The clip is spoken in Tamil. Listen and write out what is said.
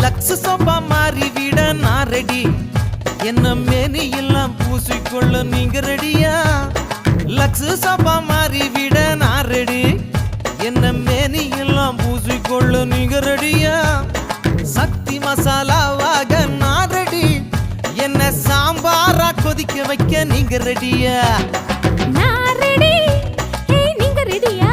லக்ஸ் சோபா மாறி விட நான் ரெடி என்ன மேனி எல்லாம் பூசிக்கொள்ள நீங்க ரெடியா லக்ஸ் சோபா மாறி விட நான் ரெடி என்ன மேனி எல்லாம் பூசிக்கொள்ள நீங்க ரெடியா சக்தி மசாலாவாக நான் ரெடி என்ன சாம்பாரா கொதிக்க வைக்க நீங்க ரெடியா நான் ரெடி நீங்க ரெடியா